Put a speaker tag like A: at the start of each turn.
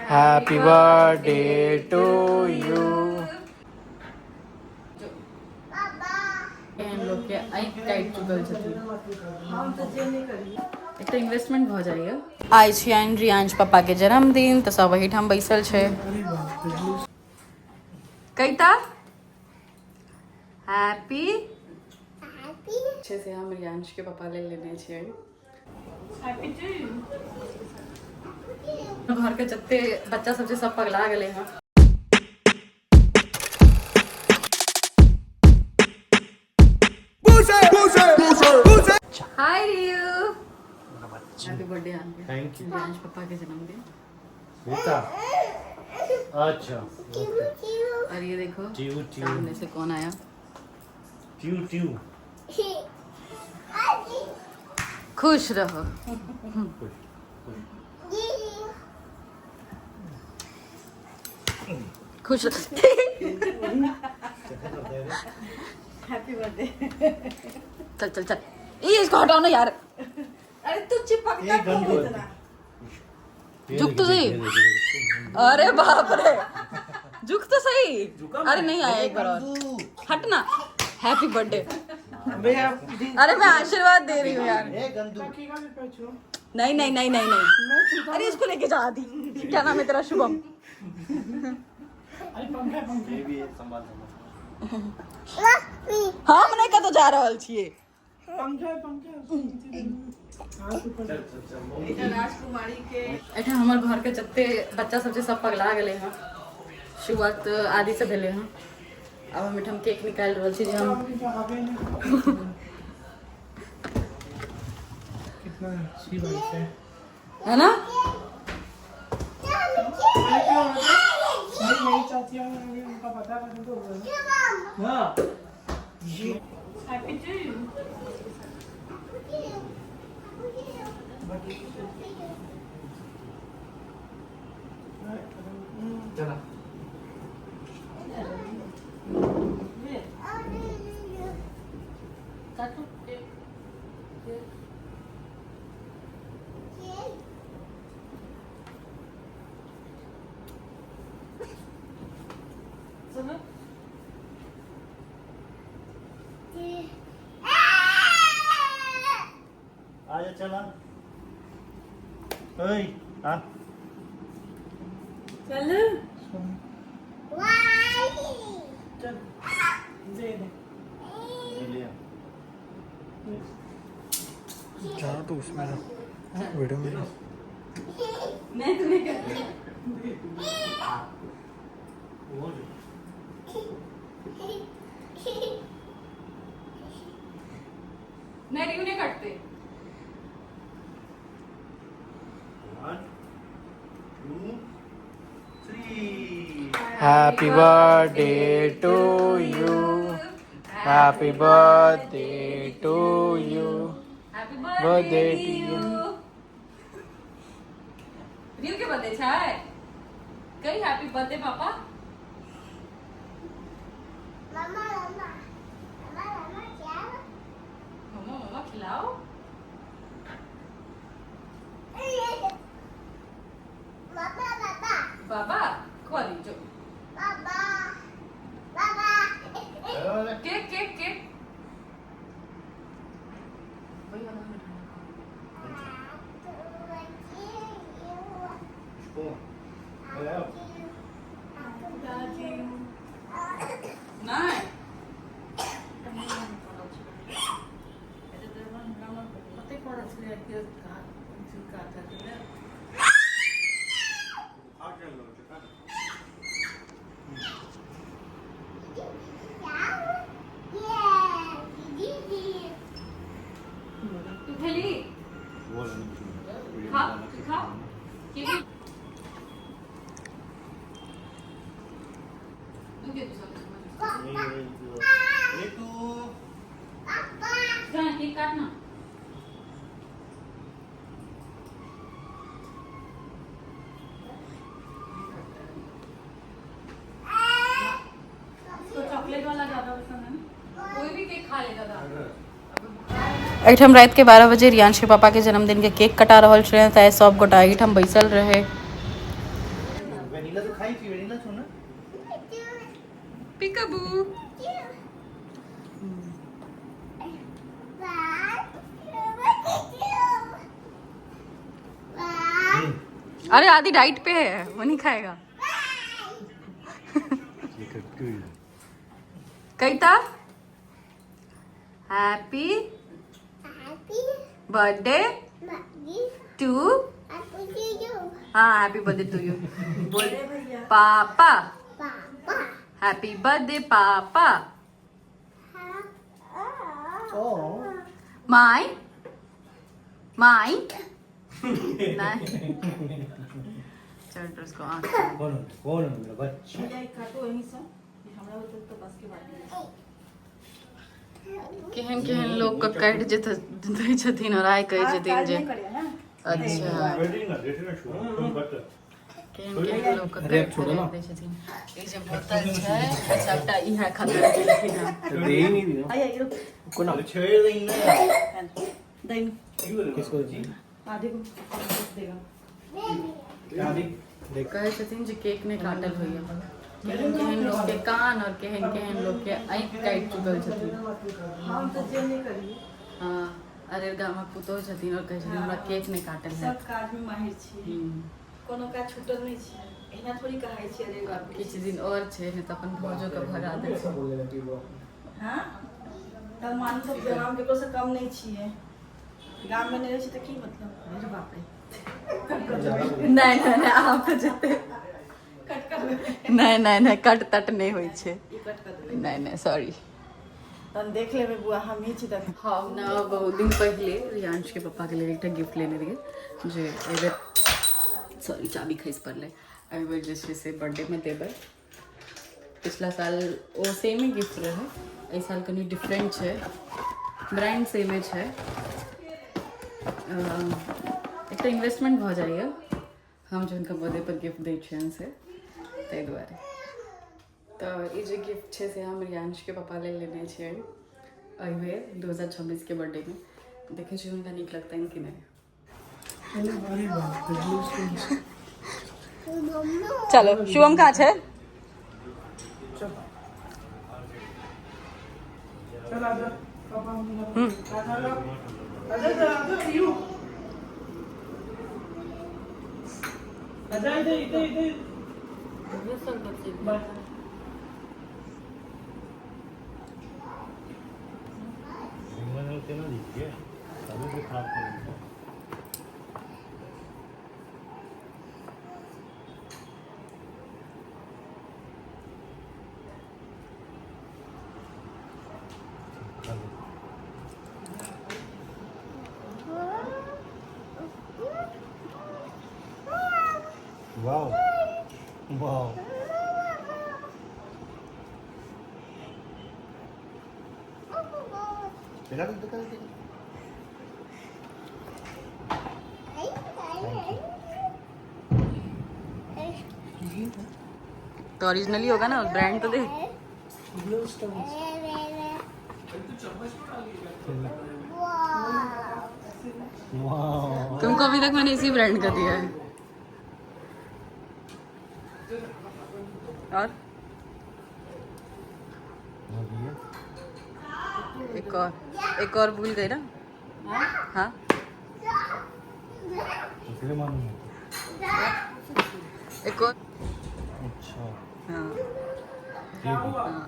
A: Happy birthday to you.
B: हम लोग के आँख टाइट चुकल छथिन एक तो इन्वेस्टमेंट भ जाइए। आइ छियनि रियांश पापा के जन्मदिन तो सब वही ठाम बैसल छै। कैता हैप्पी अच्छे से हम रियांश के पापा ले लेने छियै। घर के जत्ते बच्चा सब सब पगला गेले हैं। Hi Riyu happy birthday aunty.
A: Thank you.
B: Riyansh पापा के जन्मदिन।
A: बेटा अच्छा
B: और ये देखो
A: ट्यू
B: सामने से कौन आया।
A: ट्यू ट्यू
B: खुश रहो। खुश
C: हैप्पी बर्थडे।
B: चल चल चल ये इसको हटाओ ना यार।
C: अरे तू चिपकता क्यों है इतना?
B: झुक तो सही। अरे बाप रे झुक तो सही। अरे नहीं आया एक बार और हटना। Happy birthday. अरे मैं आशीर्वाद दे रही हूँ यार। नहीं नहीं नहीं नहीं नहीं अरे इसको लेके जा दी। क्या नाम है तेरा? शुभम। हाँ मैंने कतो जा रहल छियै।
C: राजकुमारी के
B: एठा हमर घर के जत्ते बच्चा सब सब पगला गेले हैं। शुरुआत आदि से भेले हैं। अब हम एठम केक निकाल रहल छी जे हम
A: कितना अच्छी बात
B: है ना।
A: नहीं चाहती हूँ उनका पता कर तो हाँ
C: हैप्पी टू यू।
A: चला आजा चला ओए आ
C: चल चल दे दे।
A: लिया जा तो उसमें वीडियो में
C: मैं तुम्हें कहती
B: नहीं रियू नहीं कटते।
A: 1 2 3
D: Happy birthday to you. Happy birthday to you.
B: Happy
D: Birthday to
B: रियू।
D: you.
B: रियू के बर्थडे छै। कही हैप्पी बर्थडे पापा। मम्मा मम्मा खिलाओ। बाबा खुआ दीजिए। केक केक केक वही वाला हमें खाना नहीं तू खेली खा खा केक दूध दे दूसरा केक काटना।
C: चॉकलेट वाला ज्यादा पसंद है ना।
B: कोई भी केक खा लेगा था।
D: एहिठाम रात के 12 बजे रियांश के पापा के जन्मदिन के केक कटा रहल छलै तऽ सब गोटा एहिठाम बैसल रहे।
E: वेनिला तो खाई थी, वेनिला छो ना।
B: पिकाबू। अरे आदि डाइट पे है, वो नहीं खाएगा। कईता हैप्पी बर्थडे टू। हाँ हैप्पी बर्थडे टू यू बोल पापा। हैप्पी बर्थडे पापा। माई माई चल तो उसको
E: कौन मेरा बच्चा।
C: काटो यहीं से हमरा होते तो बस के बात
B: केहन केहन लोग का काट दै छथिन और आइ कहै छथिन जे अच्छा केहन केहन लोग का काट दै छथिन। ई जे बोतल छै सबटा इहा खत्म केलखिन हँ।
E: दे ही नहीं दिया।
C: आया ये
E: कोना छेड़ देंगे ना।
C: देन
E: किसको जी?
C: आधे को देगा।
E: आदि
B: कहै छथिन जे केक नहीं काटल होइए। केहन केहन लोग के कान और केहन केहन लोग के आँख काटि चुकल छथिन।
C: हम तो जे नहीं करिए।
B: हाँ अरे गामक पुतोह छथिन और कहै छथिन हमरा केक नहीं काटल है।
C: सब काज में माहिर छी। कोनो का छूटल नहीं छी। एना थोड़ी कहै छी अरे बाप रे।
B: किछ दिन और छै नहीं तो अपन भौजो के भगा दे छै।
C: हां तब मान तो गांव के को से कम नहीं छिए। गांव में नहीं रहे छी तो की मतलब अरे बाप रे।
B: नहीं नहीं नहीं आप जते
C: कट कर
B: नहीं नहीं नहीं कट तट नहीं होई छे।
C: ई कट कर दे।
B: नहीं नहीं सॉरी।
C: तन देख लेबे बुआ हम ही छी देख।
B: हम ना बहुत दिन पहले रियांश के पापा के लिए एक गिफ्ट लेने रहिए जे एबे सॉरी चाबी खइस पड़ले। एबे जे से बर्थडे में देबे। पिछला साल वो सेम ही गिफ्ट रहे। एहि साल कनी डिफरेंट छै। ब्रांड सेम है। एक तो इन्वेस्टमेंट भ जाइए हम जो उनका बर्थडे पर गिफ्ट दै छियनि से ताहि दुआरे। तो ये जो गिफ्ट है से हम रियांश के पापा ले लेने छियै एहि बेर 2026 के बर्थडे में। देखे छियै हुनका नीक लगतनि कि नहीं। चलो शिवम कहाँ छै?
A: चल आजा पापा आजा यू आजा इधर
E: वाओ वाओ देखा
B: तो ओरिजिनली होगा ना ब्रांड तो दे। तुमको अभी तक मैंने इसी ब्रांड का दिया है। और एक और भूल गई ना। हाँ एक और।
E: अच्छा
B: हाँ
E: ये भी।
B: हाँ